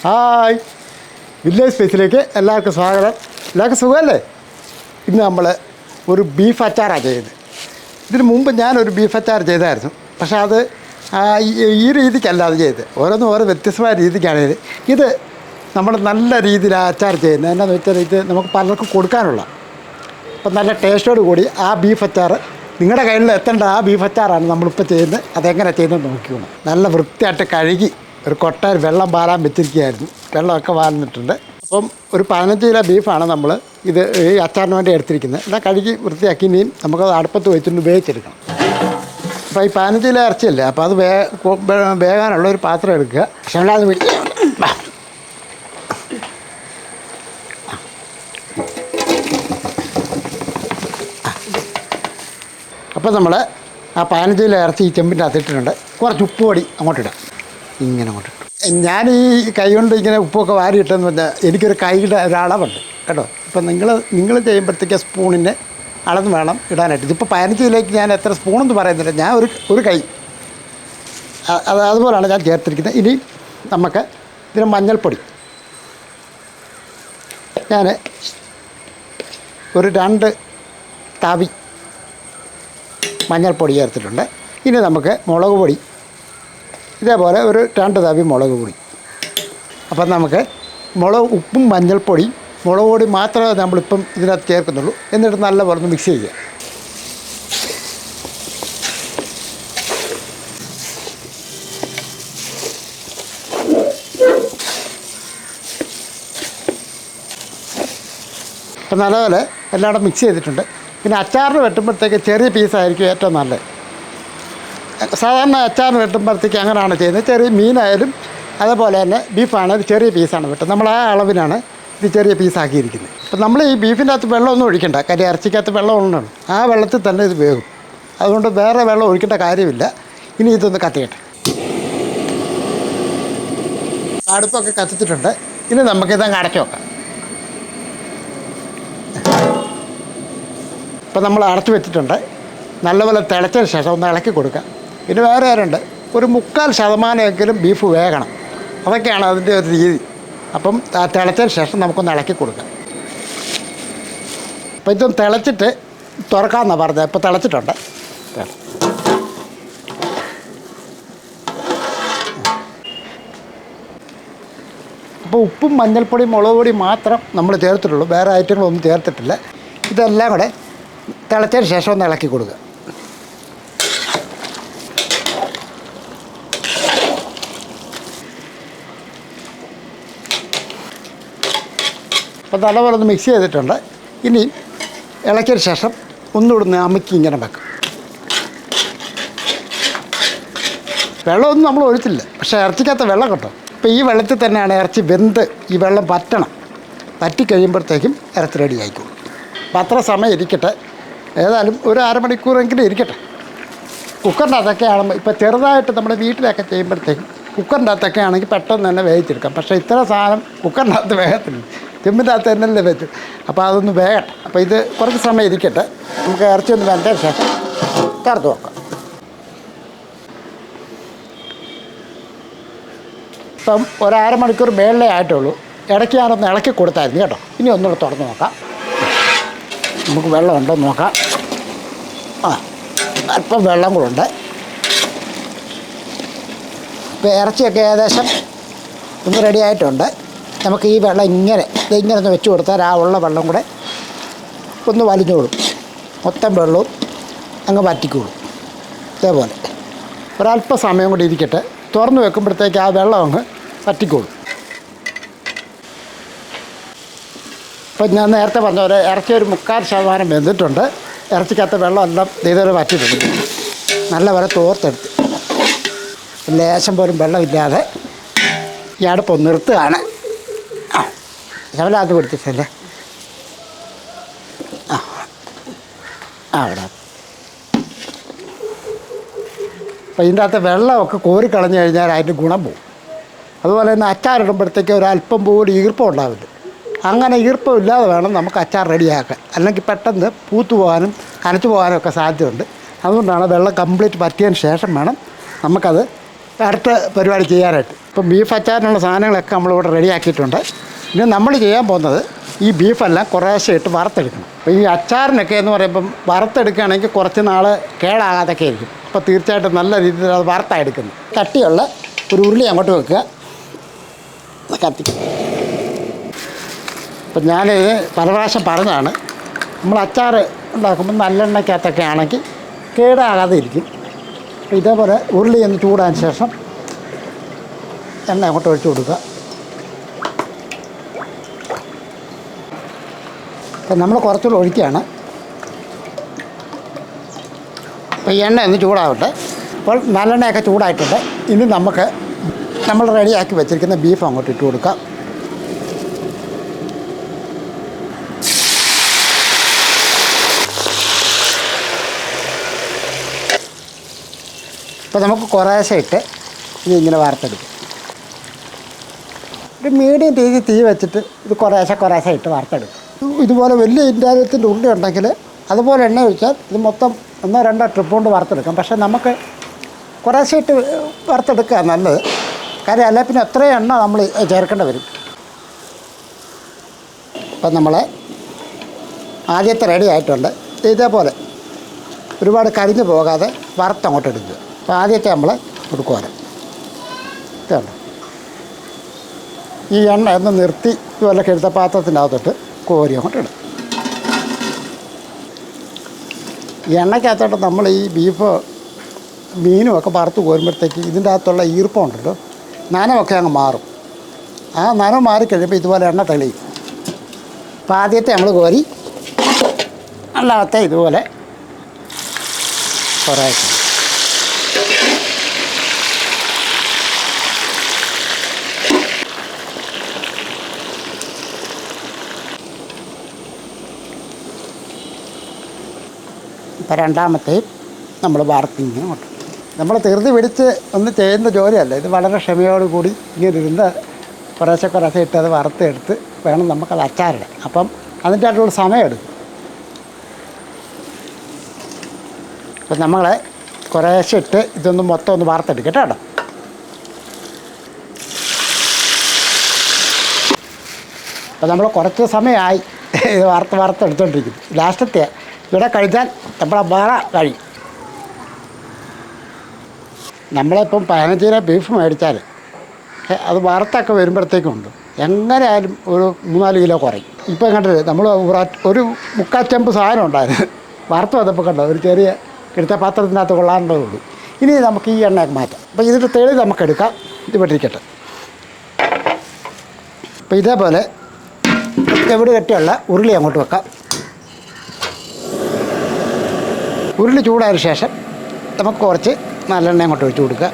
Hi, village സ്പേസിലേക്ക് എല്ലാവർക്കും സ്വാഗതം. എല്ലാവർക്കും സുഖമല്ലേ? ഇന്ന് നമ്മൾ ഒരു ബീഫ് അച്ചാറാണ് ചെയ്തത്. ഇതിന് മുമ്പ് ഞാനൊരു ബീഫ് അച്ചാർ ചെയ്തായിരുന്നു. പക്ഷേ അത് ഈ രീതിക്കല്ല അത് ചെയ്തത്. ഓരോന്നും ഓരോ വ്യത്യസ്തമായ രീതിക്കാണ് ഇത് നമ്മൾ നല്ല രീതിയിൽ അച്ചാർ ചെയ്യുന്നത്. എന്നാന്ന് വെച്ചാൽ ഇത് നമുക്ക് പലർക്കും കൊടുക്കാനുള്ള, അപ്പം നല്ല ടേസ്റ്റോട് കൂടി ആ ബീഫ് അച്ചാർ നിങ്ങളുടെ കയ്യിൽ എത്തേണ്ട ആ ബീഫ് അച്ചാറാണ് നമ്മളിപ്പോൾ ചെയ്യുന്നത്. അതെങ്ങനെ ചെയ്യുന്നത് നോക്കിക്കണം. നല്ല വൃത്തിയായിട്ട് കഴുകി ഒരു കൊട്ടയിൽ വെള്ളം പാലാൻ വെച്ചിരിക്കുകയായിരുന്നു. വെള്ളമൊക്കെ വാർന്നിട്ടുണ്ട്. അപ്പം ഒരു 15 കിലോ ബീഫാണ് നമ്മൾ ഇത് ഈ അച്ചാറിന് വേണ്ടി എടുത്തിരിക്കുന്നത്. എന്നാൽ കഴുകി വൃത്തിയാക്കി ഇനിയും നമുക്കത് അടുപ്പത്ത് വെച്ചിട്ട് ഉപയോഗിച്ചെടുക്കണം. അപ്പോൾ ഈ 15 കിലോ ഇറച്ചിയല്ലേ, അപ്പോൾ അത് വേകാനുള്ള ഒരു പാത്രം എടുക്കുക. പക്ഷേ അത് പിടിക്കുക. അപ്പോൾ നമ്മൾ ആ 15 കിലോ ഇറച്ചി ഈ ചെമ്പിൻ്റെ അകത്തിട്ടിട്ടുണ്ട്. കുറച്ച് ഉപ്പ് പൊടി അങ്ങോട്ടിടാം. ഇങ്ങനെ അങ്ങോട്ടിട്ടു. ഞാൻ ഈ കൈ കൊണ്ട് ഇങ്ങനെ ഉപ്പൊക്കെ വാരിയിട്ടെന്ന് പറഞ്ഞാൽ എനിക്കൊരു കൈയുടെ ഒരളവുണ്ട് കേട്ടോ. ഇപ്പം നിങ്ങൾ ചെയ്യുമ്പോഴത്തേക്ക് സ്പൂണിൻ്റെ അളന്ന് വേണം ഇടാനായിട്ട്. ഇതിപ്പോൾ 15 കിലോയ്ക്ക് ഞാൻ എത്ര സ്പൂണെന്ന് പറയുന്നില്ല, ഞാൻ ഒരു കൈ അതുപോലെയാണ് ഞാൻ ചേർത്തിരിക്കുന്നത്. ഇനി നമുക്ക് ഇതിന് മഞ്ഞൾപ്പൊടി ഞാൻ ഒരു 2 തവി മഞ്ഞൾപ്പൊടി ചേർത്തിട്ടുണ്ട്. ഇനി നമുക്ക് മുളക് പൊടി ഇതേപോലെ ഒരു 2 തവി മുളക് പൊടി. അപ്പം നമുക്ക് ഉപ്പും മഞ്ഞൾപ്പൊടിയും മുളക് പൊടി മാത്രമേ നമ്മളിപ്പം ഇതിനകത്ത് ചേർക്കുന്നുള്ളൂ. എന്നിട്ട് നല്ലപോലെ ഒന്ന് മിക്സ് ചെയ്യുക. അപ്പം നല്ലപോലെ എല്ലായിടും മിക്സ് ചെയ്തിട്ടുണ്ട്. പിന്നെ അച്ചാറിന് വെട്ടുമ്പോഴത്തേക്ക് ചെറിയ പീസായിരിക്കും ഏറ്റവും നല്ലത്. സാധാരണ അച്ചാറിന് വെട്ടുമ്പോഴത്തേക്ക് അങ്ങനെയാണ് ചെയ്യുന്നത്. ചെറിയ മീനായാലും അതേപോലെ തന്നെ ബീഫാണെങ്കിലും ചെറിയ പീസാണ് വെട്ടുന്നത്. നമ്മൾ ആ അളവിനാണ് ഇത് ചെറിയ പീസാക്കിയിരിക്കുന്നത്. അപ്പം നമ്മൾ ഈ ബീഫിൻ്റെ അകത്ത് വെള്ളമൊന്നും ഒഴിക്കണ്ട. കാര്യം ഇറച്ചിക്കകത്ത് വെള്ളം ഉള്ളതാണ്. ആ വെള്ളത്തിൽ തന്നെ ഇത് വേകും. അതുകൊണ്ട് വേറെ വെള്ളം ഒഴിക്കേണ്ട കാര്യമില്ല. ഇനി ഇതൊന്ന് കത്തിക്കട്ടെ. അടുപ്പൊക്കെ കത്തിച്ചിട്ടുണ്ട്. ഇനി നമുക്കിതങ്ങ് അടച്ചു വെക്കാം. ഇപ്പം നമ്മൾ അടച്ചു വെച്ചിട്ടുണ്ട്. നല്ലപോലെ തിളച്ചതിന് ശേഷം ഒന്ന് ഇളക്കി കൊടുക്കുക. പിന്നെ വേറെ ആരുണ്ട്, ഒരു 3/4% ബീഫ് വേകണം. അതൊക്കെയാണ് അതിൻ്റെ ഒരു രീതി. അപ്പം ആ തിളച്ചതിന് ശേഷം നമുക്കൊന്ന് ഇളക്കി കൊടുക്കാം. അപ്പം ഇതൊന്ന് തിളച്ചിട്ട് തുറക്കാമെന്നാണ് പറഞ്ഞത്. ഇപ്പോൾ തിളച്ചിട്ടുണ്ട്. അപ്പോൾ ഉപ്പും മഞ്ഞൾപ്പൊടിയും മുളക് പൊടിയും മാത്രം നമ്മൾ ചേർത്തിട്ടുള്ളൂ. വേറെ ഐറ്റങ്ങളൊന്നും ചേർത്തിട്ടില്ല. ഇതെല്ലാം കൂടെ തിളച്ചതിന് ശേഷം ഒന്ന് ഇളക്കി കൊടുക്കുക. അപ്പോൾ നല്ലപോലെ ഒന്ന് മിക്സ് ചെയ്തിട്ടുണ്ട്. ഇനി ഇളക്കിയതിന് ശേഷം ഒന്നുകൂടെ അമുക്കി ഇങ്ങനെ വെക്കും. വെള്ളമൊന്നും നമ്മൾ ഒഴിച്ചില്ല, പക്ഷേ ഇറച്ചിക്കകത്ത് വെള്ളം കിട്ടും. ഇപ്പോൾ ഈ വെള്ളത്തിൽ തന്നെയാണ് ഇറച്ചി വെന്ത് ഈ വെള്ളം വറ്റണം. വറ്റി കഴിയുമ്പോഴത്തേക്കും ഇറച്ചി റെഡി ആയിക്കോളും. അപ്പോൾ അത്ര സമയം ഇരിക്കട്ടെ. ഏതായാലും ഒരു അരമണിക്കൂറെങ്കിലും ഇരിക്കട്ടെ. കുക്കറിൻ്റെ അകത്തൊക്കെ ആകുമ്പോൾ ഇപ്പോൾ ചെറുതായിട്ട് നമ്മുടെ വീട്ടിലൊക്കെ ചെയ്യുമ്പോഴത്തേക്കും കുക്കറിൻ്റെ അകത്തൊക്കെ ആണെങ്കിൽ പെട്ടെന്ന് തന്നെ വേവിച്ചെടുക്കാം. പക്ഷേ ഇത്ര സാധനം കുക്കറിൻ്റെ അകത്ത് വേഗത്തില്ല, ചെമ്പിൻ്റെ അകത്ത് തന്നെയല്ലേ വെച്ചു. അപ്പോൾ അതൊന്ന് വേകട്ടെ. അപ്പോൾ ഇത് കുറച്ച് സമയം ഇരിക്കട്ടെ. നമുക്ക് ഇറച്ചി ഒന്ന് വെന്തതിന് ശേഷം ചേർത്ത് നോക്കാം. ഇപ്പം ഒരു അരമണിക്കൂർ മേളിലേ ആയിട്ടുള്ളൂ. ഇടയ്ക്ക് ഞാനൊന്ന് ഇളക്കി കൊടുത്തായിരുന്നു കേട്ടോ. ഇനി ഒന്നുകൂടെ തുറന്ന് നോക്കാം. നമുക്ക് വെള്ളം ഉണ്ടോ എന്ന് നോക്കാം. അല്പം വെള്ളം കൂടെ ഉണ്ട്. ഇപ്പോൾ ഇറച്ചിയൊക്കെ ഏകദേശം ഒന്ന് റെഡി ആയിട്ടുണ്ട്. നമുക്ക് ഈ വെള്ളം ഇങ്ങനെ ഒന്ന് വെച്ച് കൊടുത്താൽ ആ ഉള്ള വെള്ളം കൂടെ ഒന്ന് വലിഞ്ഞോളും. മൊത്തം വെള്ളവും അങ്ങ് വറ്റിക്കോളും. ഇതേപോലെ ഒരല്പ സമയം കൂടി ഇരിക്കട്ടെ. തുറന്ന് വെക്കുമ്പോഴത്തേക്ക് ആ വെള്ളം അങ്ങ് വറ്റിക്കോളും. ഇപ്പം ഞാൻ നേരത്തെ പറഞ്ഞ പോലെ ഇറച്ചി ഒരു 3/4% വെന്തിട്ടുണ്ട്. ഇറച്ചിക്കകത്ത് വെള്ളമെല്ലാം ഇതുവരെ വറ്റിയിട്ടുണ്ട്. നല്ലപോലെ തോർത്തെടുത്ത് ലേശം പോലും വെള്ളമില്ലാതെ ഈ അടുപ്പൊന്ന് നിർത്തുകയാണ്. ശവലാത്ത് കൊടുത്തിട്ടല്ലേ അവിടെ. അപ്പോൾ ഇതിൻ്റെ അകത്ത് വെള്ളമൊക്കെ കോരിക്കളഞ്ഞു കഴിഞ്ഞാൽ അതിൻ്റെ ഗുണം പോകും. അതുപോലെ തന്നെ അച്ചാറിടുമ്പോഴത്തേക്ക് ഒരല്പം പോലും ഈർപ്പം ഉണ്ടാവില്ല. അങ്ങനെ ഈർപ്പം ഇല്ലാതെ വേണം നമുക്ക് അച്ചാർ റെഡിയാക്കാൻ. അല്ലെങ്കിൽ പെട്ടെന്ന് പൂത്തു പോകാനും കനച്ചു പോകാനും ഒക്കെ സാധ്യതയുണ്ട്. അതുകൊണ്ടാണ് വെള്ളം കംപ്ലീറ്റ് പറ്റിയതിന് ശേഷം വേണം നമുക്കത് അടുത്ത പരിപാടി ചെയ്യാനായിട്ട്. ഇപ്പം ബീഫ് അച്ചാറിനുള്ള സാധനങ്ങളൊക്കെ നമ്മളിവിടെ റെഡിയാക്കിയിട്ടുണ്ട്. ഇനി നമ്മൾ ചെയ്യാൻ പോകുന്നത് ഈ ബീഫെല്ലാം കുറേശ്ശെ ഇട്ട് വറുത്തെടുക്കണം. അപ്പോൾ ഈ അച്ചാറിനൊക്കെ എന്ന് പറയുമ്പം വറുത്തെടുക്കുകയാണെങ്കിൽ കുറച്ച് നാൾ കേടാകാതൊക്കെ ആയിരിക്കും. അപ്പോൾ തീർച്ചയായിട്ടും നല്ല രീതിയിൽ അത് വറുത്താണ് എടുക്കുന്നത്. കട്ടിയുള്ള ഒരു ഉരുളി അങ്ങോട്ട് വെക്കുക, കത്തിക്കുക. അപ്പം ഞാനിത് പല പ്രാവശ്യം പറഞ്ഞതാണ്, നമ്മൾ അച്ചാർ ഉണ്ടാക്കുമ്പോൾ നല്ലെണ്ണയ്ക്കകത്തൊക്കെ ആണെങ്കിൽ കേടാകാതെ ഇരിക്കും. അപ്പോൾ ഇതേപോലെ ഉരുളി ഒന്ന് ചൂടാൻ ശേഷം എണ്ണ അങ്ങോട്ട് ഒഴിച്ചു കൊടുക്കുക. അപ്പം നമ്മൾ കുറച്ചുകൂടെ ഒഴിക്കുകയാണ്. അപ്പോൾ ഈ എണ്ണ ഒന്ന് ചൂടാവട്ടെ. അപ്പോൾ നല്ലെണ്ണയൊക്കെ ചൂടായിട്ടുണ്ട്. ഇനി നമുക്ക് നമ്മൾ റെഡിയാക്കി വെച്ചിരിക്കുന്ന ബീഫ് അങ്ങോട്ട് ഇട്ട് കൊടുക്കാം. അപ്പോൾ നമുക്ക് കുറേശ്ശെ ഇട്ട് ഇനി ഇങ്ങനെ വാർത്തെടുക്കും. ഒരു മീഡിയം രീതിയിൽ തീ വെച്ചിട്ട് ഇത് കുറേശ്ശെ ഇട്ട് വാർത്തെടുക്കും. ഇതുപോലെ വലിയ ഇൻഡാലിയത്തിൻ്റെ ഉരുളി ഉണ്ടെങ്കിൽ അതുപോലെ എണ്ണ ഒഴിച്ചാൽ ഇത് മൊത്തം 1-2 ട്രിപ്പ് കൊണ്ട് വറുത്തെടുക്കാം. പക്ഷേ നമുക്ക് കുറേശ്ശെ ഇട്ട് വറുത്തെടുക്കുക നല്ലത്. കാര്യം അല്ല പിന്നെ എത്രയും എണ്ണ നമ്മൾ ചേർക്കേണ്ടി വരും. അപ്പം നമ്മൾ ആദ്യത്തെ റെഡി ആയിട്ടുണ്ട്. ഇതേപോലെ ഒരുപാട് കരിഞ്ഞു പോകാതെ വറുത്തങ്ങോട്ട് എടുക്കുക. അപ്പോൾ ആദ്യത്തെ നമ്മൾ ഒരു കോര ഇതുണ്ട്. ഈ എണ്ണ ഒന്ന് നിർത്തി ഇതുപോലെ കെടുത്ത പാത്രത്തിൻ്റെ അകത്തോട്ട് കോരി അങ്ങോട്ട് ഇടും. ഈ എണ്ണയ്ക്കകത്തോട്ട് നമ്മൾ ഈ ബീഫ് മീനും ഒക്കെ വറുത്ത് കോരുമ്പോഴത്തേക്ക് ഇതിൻ്റെ അകത്തുള്ള ഈർപ്പമുണ്ടല്ലോ, നനമൊക്കെ അങ്ങ് മാറും. ആ നനം മാറിക്കഴിയുമ്പോൾ ഇതുപോലെ എണ്ണ തെളിയും. അപ്പോൾ ആദ്യത്തെ നമ്മൾ കോരി രണ്ടാമത്തെ ഇതുപോലെ കുറേ ഇപ്പോൾ രണ്ടാമത്തെയും നമ്മൾ വാർത്തിങ്ങനെ കൊണ്ടു. നമ്മൾ ധൃതി പിടിച്ച് ഒന്ന് ചെയ്യുന്ന ജോലിയല്ല ഇത്. വളരെ ക്ഷമയോടുകൂടി ഇങ്ങനെ ഇരുന്ന് കുറേശ്ശെ ഇട്ട് അത് വറുത്തെടുത്ത് വേണം നമുക്കത് അച്ചാറിടാൻ. അപ്പം അതിൻ്റെ ആയിട്ടുള്ള സമയമെടുക്കും. അപ്പം നമ്മൾ കുറേശ്ശെ ഇട്ട് ഇതൊന്ന് മൊത്തം ഒന്ന് വറുത്തെടുക്കട്ടെ കേട്ടോ. അപ്പോൾ നമ്മൾ കുറച്ച് സമയമായി ഇത് വറുത്തെടുത്തോണ്ടിരിക്കുന്നു. ലാസ്റ്റത്തെ ഇവിടെ കഴിച്ചാൽ നമ്മളെ വേറെ കഴിയും. നമ്മളിപ്പം 15 കിലോ ബീഫ് മേടിച്ചാൽ അത് വറുത്തൊക്കെ വരുമ്പോഴത്തേക്കുണ്ട് എങ്ങനെയായാലും ഒരു 3-4 കിലോ കുറയും. ഇപ്പം കണ്ടില്ലേ നമ്മൾ ഒരു 3/4 ചെമ്പ് സാധനം ഉണ്ടായിരുന്നു. വറുത്ത് വന്നപ്പോൾ കണ്ടോ ഒരു ചെറിയ എടുത്ത പാത്രത്തിനകത്ത് കൊള്ളാനുള്ളതേ ഉള്ളൂ. ഇനി നമുക്ക് ഈ എണ്ണയൊക്കെ മാറ്റാം. അപ്പോൾ ഇതിൻ്റെ തെളി നമുക്കെടുക്കാം. ഇത് പെട്ടിരിക്കട്ടെ. അപ്പോൾ ഇതേപോലെ എവിടെ കെട്ടിയുള്ള ഉരുളി അങ്ങോട്ട് വെക്കാം. ഉരുളി ചൂടായതിനു ശേഷം നമുക്ക് കുറച്ച് നല്ലെണ്ണ അങ്ങോട്ട് ഒഴിച്ച് കൊടുക്കുക.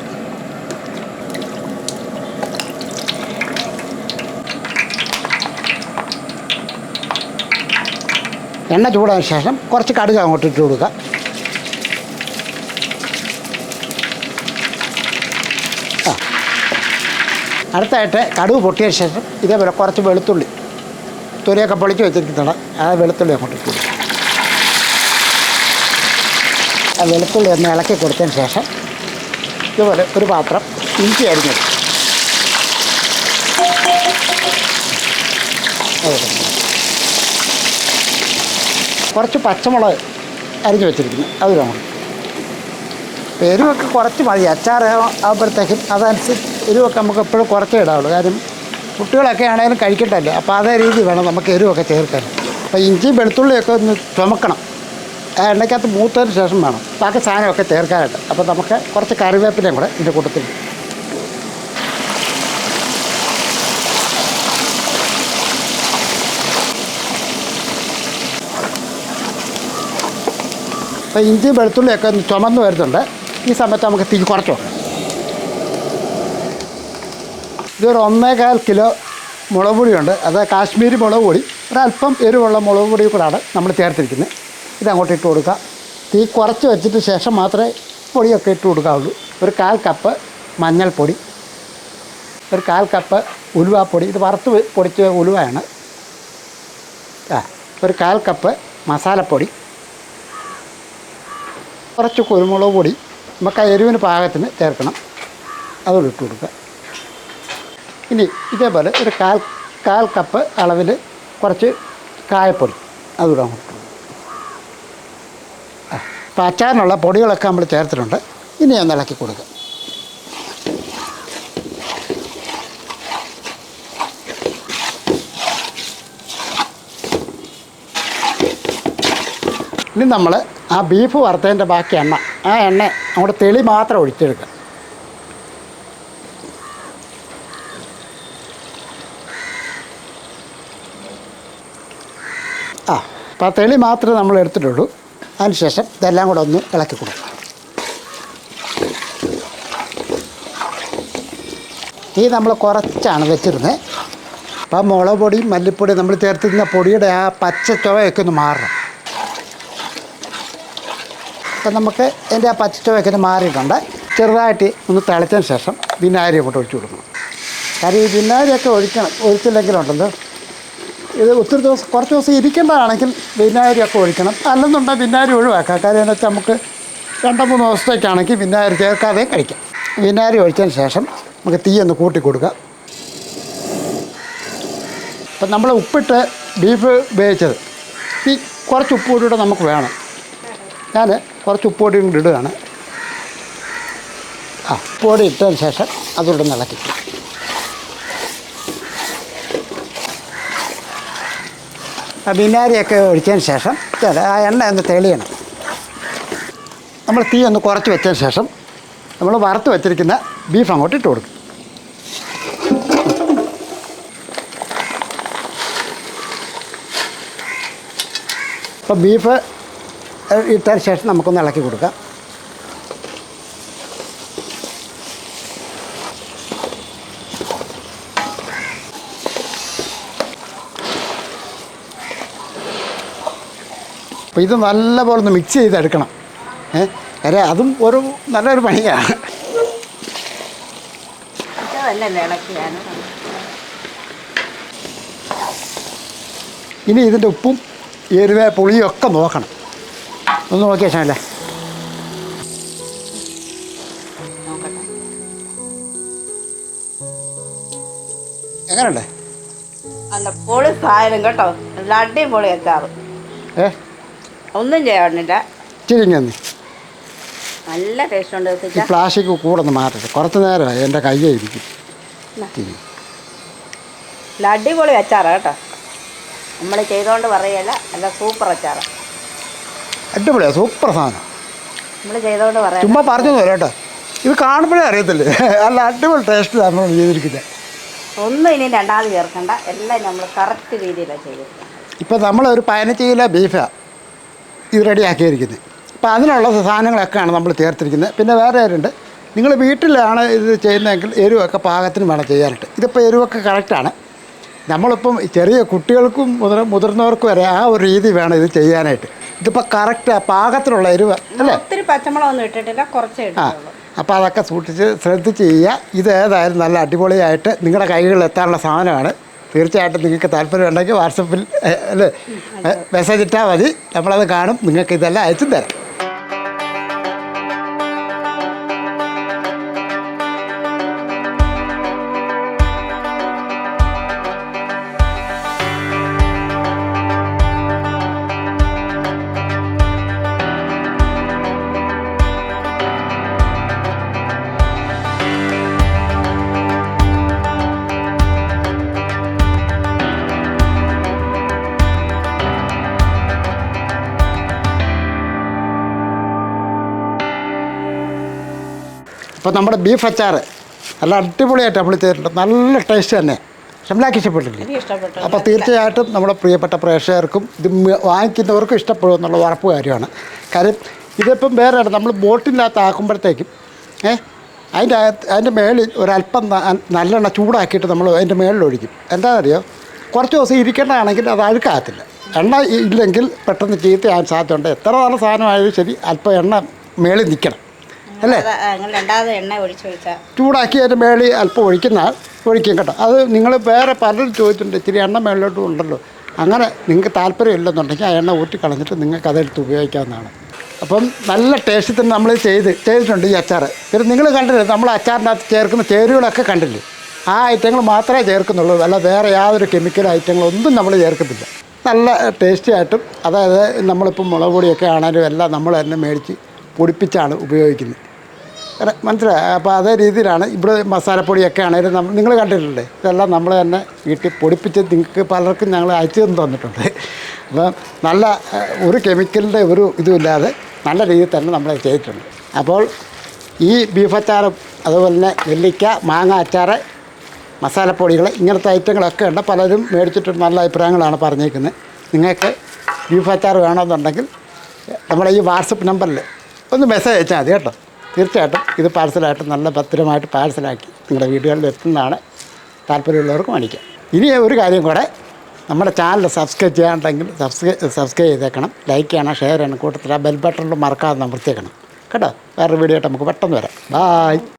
എണ്ണ ചൂടായതിനു ശേഷം കുറച്ച് കടുക് അങ്ങോട്ട് ഇട്ട് കൊടുക്കുക. അടുത്തായിട്ട് കടുക് പൊട്ടിയതിന് ശേഷം ഇതേപോലെ കുറച്ച് വെളുത്തുള്ളി തൊലിയൊക്കെ പൊളിച്ച് വെച്ചിരിക്കുന്നതാണ്. ആ വെളുത്തുള്ളി അങ്ങോട്ട് ഇട്ട് കൊടുക്കുക. ആ വെളുത്തുള്ളി ഒന്ന് ഇളക്കി കൊടുത്തതിന് ശേഷം ഇതുപോലെ ഒരു പാത്രം ഇഞ്ചി അരിഞ്ഞത് കുറച്ച് പച്ചമുളക് അരിഞ്ഞ് വെച്ചിരിക്കുന്നു അത് വേണം. എരിവൊക്കെ കുറച്ച് മതി. അച്ചാർ ആകുമ്പോഴത്തേക്കും അതനുസരിച്ച് എരിവൊക്കെ നമുക്ക് എപ്പോഴും കുറച്ചേ ഇടാവുള്ളൂ. കാര്യം കുട്ടികളൊക്കെ ആണെങ്കിലും കഴിക്കട്ടല്ലോ. അപ്പോൾ അതേ രീതി വേണം നമുക്ക് എരിവൊക്കെ ചേർക്കാൻ. അപ്പോൾ ഇഞ്ചിയും വെളുത്തുള്ളിയൊക്കെ ഒന്ന് ചുമക്കണം. ആ എണ്ണയ്ക്കകത്ത് മൂത്തതിന് ശേഷം വേണം ബാക്കി സാധനമൊക്കെ ചേർക്കാനായിട്ട്. അപ്പോൾ നമുക്ക് കുറച്ച് കറിവേപ്പിലയും കൂടെ ഇതിൻ്റെ കൂട്ടത്തിൽ. അപ്പോൾ ഇഞ്ചി വെളുത്തുള്ളിയൊക്കെ ഒന്ന് ചുമന്ന് വരുന്നുണ്ട്. ഈ സമയത്ത് നമുക്ക് തീ കുറച്ച് വെക്കാം. ഇതൊരു 1.25 കിലോ മുളക് പൊടിയുണ്ട്. അത് കാശ്മീരി മുളക് പൊടി, ഒരല്പം എരിവുള്ള മുളക് പൊടി കൂടാണ് നമ്മൾ ചേർത്തിരിക്കുന്നത്. ഇതങ്ങോട്ട് ഇട്ട് കൊടുക്കുക. തീ കുറച്ച് വെച്ചിട്ട് ശേഷം മാത്രമേ പൊടിയൊക്കെ ഇട്ട് കൊടുക്കാവുള്ളൂ. ഒരു 1/4 കപ്പ് മഞ്ഞൾപ്പൊടി, ഒരു 1/4 കപ്പ് ഉലുവാപ്പൊടി. ഇത് വറുത്ത് പൊടിച്ച ഉലുവയാണ്. ഒരു 1/4 കപ്പ് മസാലപ്പൊടി, കുറച്ച് കുരുമുളക് പൊടി നമുക്ക് ആ എരിവിന് പാകത്തിന് ചേർക്കണം. അതുകൂടെ ഇട്ട് കൊടുക്കുക. ഇനി ഇതേപോലെ ഒരു കാൽ കപ്പ് അളവിൽ കുറച്ച് കായപ്പൊടി അതുകൂടെ അങ്ങോട്ട് ഇട്ട് കൊടുക്കുക. അപ്പോൾ അച്ചാറിനുള്ള പൊടികളൊക്കെ നമ്മൾ ചേർത്തിട്ടുണ്ട്. ഇനി ഒന്ന് ഇളക്കി കൊടുക്കുക. ഇനി നമ്മൾ ആ ബീഫ് വറുത്തതിൻ്റെ ബാക്കി എണ്ണ, ആ എണ്ണ അങ്ങോട്ട് തെളി മാത്രം ഒഴിച്ചെടുക്കുക. അപ്പോൾ ആ തെളി മാത്രമേ നമ്മൾ എടുത്തിട്ടുള്ളൂ. അതിനുശേഷം ഇതെല്ലാം കൂടെ ഒന്ന് ഇളക്കി കൊടുക്കുക. തീ നമ്മൾ കുറച്ചാണ് വെച്ചിരുന്നത്. അപ്പോൾ മുളക് പൊടിയും മല്ലിപ്പൊടിയും നമ്മൾ ചേർത്തിരുന്ന പൊടിയുടെ ആ പച്ച ചുവയൊക്കെ ഒന്ന് മാറണം. അപ്പം നമുക്ക് എൻ്റെ ആ പച്ച ചുവയൊക്കെ ഒന്ന് മാറിയിട്ടുണ്ട്. ചെറുതായിട്ട് ഒന്ന് തിളച്ചതിന് ശേഷം വിനാഗിരി അങ്ങോട്ട് ഒഴിച്ചു കൊടുക്കണം. കാര്യം ഈ വിനാഗിരിയൊക്കെ ഒഴിച്ചില്ലെങ്കിലുണ്ടല്ലോ ഇത് ഒത്തിരി ദിവസം കുറച്ച് ദിവസം ഇരിക്കേണ്ടതാണെങ്കിൽ വിനാഗിരിയൊക്കെ ഒഴിക്കണം. അല്ലെന്നുണ്ടെങ്കിൽ വിനാഗിരി ഒഴിവാക്കാം. കാര്യം എന്ന് വെച്ചാൽ നമുക്ക് 2-3 ദിവസത്തേക്കാണെങ്കിൽ വിനാഗിരി ചേർക്കാതെ കഴിക്കാം. വിനാഗിരി ഒഴിച്ചതിന് ശേഷം നമുക്ക് തീ ഒന്ന് കൂട്ടി കൊടുക്കുക. അപ്പം നമ്മൾ ഉപ്പിട്ട് ബീഫ് വേവിച്ചത് ഈ കുറച്ച് ഉപ്പ് കൂടിയിട്ട് നമുക്ക് വേണം. ഞാൻ കുറച്ച് ഉപ്പ് പൊടി കൂടി ഇടുകയാണ്. ഉപ്പ് പൊടി ഇട്ടതിന് ശേഷം അതുകൂടെ ഇളക്കി. ആ വിനാഗിരിയൊക്കെ ഒഴിച്ചതിന് ശേഷം ആ എണ്ണ ഒന്ന് തെളിയണം. നമ്മൾ തീ ഒന്ന് കുറച്ച് വെച്ചതിന് ശേഷം നമ്മൾ വറുത്ത് വെച്ചിരിക്കുന്ന ബീഫ് അങ്ങോട്ട് ഇട്ട് കൊടുക്കും. അപ്പോൾ ബീഫ് ഇട്ടതിന് ശേഷം നമുക്കൊന്ന് ഇളക്കി കൊടുക്കാം. അപ്പോൾ ഇത് നല്ലപോലെ ഒന്ന് മിക്സ് ചെയ്തെടുക്കണം. കാര്യം അതും ഒരു നല്ലൊരു പണിയാണ്. ഇനി ഇതിൻ്റെ ഉപ്പും എരിവ് പുളിയും ഒക്കെ നോക്കണം. ഒന്ന് നോക്കിയാൽ ശാലേ എങ്ങനെയുണ്ട്? നല്ല പൊളി സാധനം കേട്ടോ. നല്ല അടിപൊളി അച്ചാറ്. ഒന്നും ചെയ്യാനില്ല. ചിരിങ്ങി നല്ല ടേസ്റ്റ് ഉണ്ട്. ഈ പ്ലാസ്റ്റിക് കൂടെ ഒന്ന് മാറ്റട്ടെ. കുറച്ച് നേരമായി എൻ്റെ കയ്യെ ഇരിക്കും. നല്ല അടിപൊളി അച്ചാറാണ് കേട്ടോ. നമ്മൾ ചെയ്തുകൊണ്ട് പറയല്ല, നല്ല സൂപ്പർ അച്ചാറ്. അടിപൊളിയാണ്, സൂപ്പർ സാധനം. നമ്മൾ ചെയ്തുകൊണ്ട് പറയാം, ചുമ്മാ പറഞ്ഞു തരാം കേട്ടോ. ഇത് കാണുമ്പോഴേ അറിയത്തില്ലേ, നല്ല അടിപൊളി ടേസ്റ്റ് നമ്മൾ ചെയ്തിരിക്കുന്നത്. ഒന്നും ഇനി രണ്ടാമത് ചേർക്കണ്ട, എല്ലാം നമ്മൾ കറക്റ്റ് രീതിയിലാണ് ചെയ്തിരിക്കുന്നത്. ഇപ്പം നമ്മളൊരു 15 കിലോ ബീഫാണ് ഇത് റെഡിയാക്കിയിരിക്കുന്നത്. അപ്പോൾ അതിനുള്ള സാധനങ്ങളൊക്കെയാണ് നമ്മൾ ചേർത്തിരിക്കുന്നത്. പിന്നെ വേറെ ആരുണ്ട്, നിങ്ങൾ വീട്ടിലാണ് ഇത് ചെയ്യുന്നതെങ്കിൽ എരിവൊക്കെ പാകത്തിന് വേണം ചെയ്യാനായിട്ട്. ഇതിപ്പോൾ എരിവൊക്കെ കറക്റ്റാണ്. നമ്മളിപ്പം ചെറിയ കുട്ടികൾക്കും മുതിർന്നവർക്കും വരെ ആ ഒരു രീതി വേണം ഇത് ചെയ്യാനായിട്ട്. ഇതിപ്പോൾ കറക്റ്റ് പാകത്തിനുള്ള എരിവ് അല്ലേ? ഒത്തിരി പച്ചമുളകൊന്നും ഇട്ടിട്ടില്ല, കുറച്ച് ഇട്ടിട്ടുള്ളൂ. അപ്പോൾ അതൊക്കെ സൂക്ഷിച്ച് ശ്രദ്ധിച്ച് ചെയ്യുക. ഇത് ഏതായാലും നല്ല അടിപൊളിയായിട്ട് നിങ്ങളുടെ കൈകളിൽ എത്താനുള്ള സാധനമാണ്. തീർച്ചയായിട്ടും നിങ്ങൾക്ക് താല്പര്യം ഉണ്ടെങ്കിൽ വാട്സപ്പിൽ അല്ലേ മെസ്സേജ് ഇട്ടാൽ മതി. നമ്മളത് കാണും, നിങ്ങൾക്ക് ഇതെല്ലാം അയച്ചും തരാം. അപ്പോൾ നമ്മുടെ ബീഫ് അച്ചാർ നല്ല അടിപൊളിയായിട്ട് നമ്മൾ ചെയ്തിട്ടുണ്ട്. നല്ല ടേസ്റ്റ് തന്നെ. ഷംലാക്ക് ഇഷ്ടപ്പെട്ടില്ലേ? അപ്പോൾ തീർച്ചയായിട്ടും നമ്മുടെ പ്രിയപ്പെട്ട പ്രേക്ഷകർക്കും ഇത് വാങ്ങിക്കുന്നവർക്കും ഇഷ്ടപ്പെടും എന്നുള്ള ഉറപ്പ് കാര്യമാണ്. കാര്യം ഇതിപ്പം വേറെ നമ്മൾ ബോട്ടിനകത്ത് ആക്കുമ്പോഴത്തേക്കും അതിൻ്റെ മേളിൽ ഒരല്പം നല്ലെണ്ണ ചൂടാക്കിയിട്ട് നമ്മൾ അതിൻ്റെ മേളിൽ ഒഴിക്കും. എന്താണെന്നറിയോ, കുറച്ച് ദിവസം ഇരിക്കേണ്ടതാണെങ്കിൽ അത് അഴുക്കാകത്തില്ല. എണ്ണ ഇല്ലെങ്കിൽ പെട്ടെന്ന് ചീത്തയാൻ സാധ്യതയുണ്ട്. എത്ര നല്ല സാധനമായാലും ശരി, അല്പം എണ്ണ മേളിൽ നിൽക്കണം അല്ലേ? ചൂടാക്കി അതിൻ്റെ മേളിൽ അല്പം ഒഴിക്കും കേട്ടോ. അത് നിങ്ങൾ വേറെ പലരും ചോദിച്ചിട്ടുണ്ട്, ഇച്ചിരി എണ്ണ മേളിലോട്ടും ഉണ്ടല്ലോ. അങ്ങനെ നിങ്ങൾക്ക് താല്പര്യം ഇല്ലെന്നുണ്ടെങ്കിൽ ആ എണ്ണ ഊറ്റി കളഞ്ഞിട്ട് നിങ്ങൾക്ക് അതെടുത്ത് ഉപയോഗിക്കാവുന്നതാണ്. അപ്പം നല്ല ടേസ്റ്റിൽ തന്നെ നമ്മൾ ചെയ്തിട്ടുണ്ട് ഈ അച്ചാർ. പിന്നെ നിങ്ങൾ കണ്ടില്ലേ നമ്മൾ അച്ചാറിനകത്ത് ചേർക്കുന്ന ചേരുവകളൊക്കെ കണ്ടില്ലേ, ആ ഐറ്റങ്ങൾ മാത്രമേ ചേർക്കുന്നുള്ളൂ, അല്ല വേറെ യാതൊരു കെമിക്കൽ ഐറ്റങ്ങളൊന്നും നമ്മൾ ചേർക്കത്തില്ല. നല്ല ടേസ്റ്റി ആയിട്ടും, അതായത് നമ്മളിപ്പം മുളക് പൊടിയൊക്കെ ആണെങ്കിലും എല്ലാം നമ്മൾ തന്നെ മേടിച്ച് പൊടിപ്പിച്ചാണ് ഉപയോഗിക്കുന്നത്. മനസ്സിലായി? അപ്പോൾ അതേ രീതിയിലാണ് ഇവിടെ മസാലപ്പൊടിയൊക്കെ ആണെങ്കിലും നിങ്ങൾ കണ്ടിട്ടില്ലേ, ഇതെല്ലാം നമ്മൾ തന്നെ വീട്ടിൽ പൊടിപ്പിച്ച് നിങ്ങൾക്ക് പലർക്കും ഞങ്ങൾ അയച്ചു തന്നിട്ടുണ്ട്. അപ്പം നല്ല ഒരു കെമിക്കലിൻ്റെ ഒരു ഇതുമില്ലാതെ നല്ല രീതിയിൽ തന്നെ നമ്മൾ ചെയ്തിട്ടുണ്ട്. അപ്പോൾ ഈ ബീഫ് അച്ചാറും അതുപോലെ തന്നെ നെല്ലിക്ക, മാങ്ങ അച്ചാർ, മസാലപ്പൊടികൾ, ഇങ്ങനത്തെ ഐറ്റങ്ങളൊക്കെ ഉണ്ട്. പലരും മേടിച്ചിട്ട് നല്ല അഭിപ്രായങ്ങളാണ് പറഞ്ഞേക്കുന്നത്. നിങ്ങൾക്ക് ബീഫ് അച്ചാർ വേണമെന്നുണ്ടെങ്കിൽ നമ്മുടെ ഈ വാട്സപ്പ് നമ്പറിൽ ഒന്ന് മെസ്സേജ് അയച്ചാൽ മതി കേട്ടോ. തീർച്ചയായിട്ടും ഇത് പാഴ്സലായിട്ട് നല്ല ഭദ്രമായിട്ട് പാഴ്സലാക്കി നിങ്ങളുടെ വീടുകളിൽ എത്തുന്നതാണ്. താല്പര്യമുള്ളവർക്ക് മേടിക്കാം. ഇനി ഒരു കാര്യം കൂടെ, നമ്മുടെ ചാനൽ സബ്സ്ക്രൈബ് ചെയ്യാനുണ്ടെങ്കിൽ സബ്സ്ക്രൈബ് ചെയ്തേക്കണം, ലൈക്ക് ചെയ്യണം, ഷെയർ ചെയ്യണം, കൂട്ടത്തിൽ ആ ബെൽ ബട്ടണിൽ മറക്കാതെ അമർത്തിയേക്കണം കേട്ടോ. വേറൊരു വീഡിയോ ആയിട്ട് നമുക്ക് പെട്ടെന്ന് വരാം. ബായ്.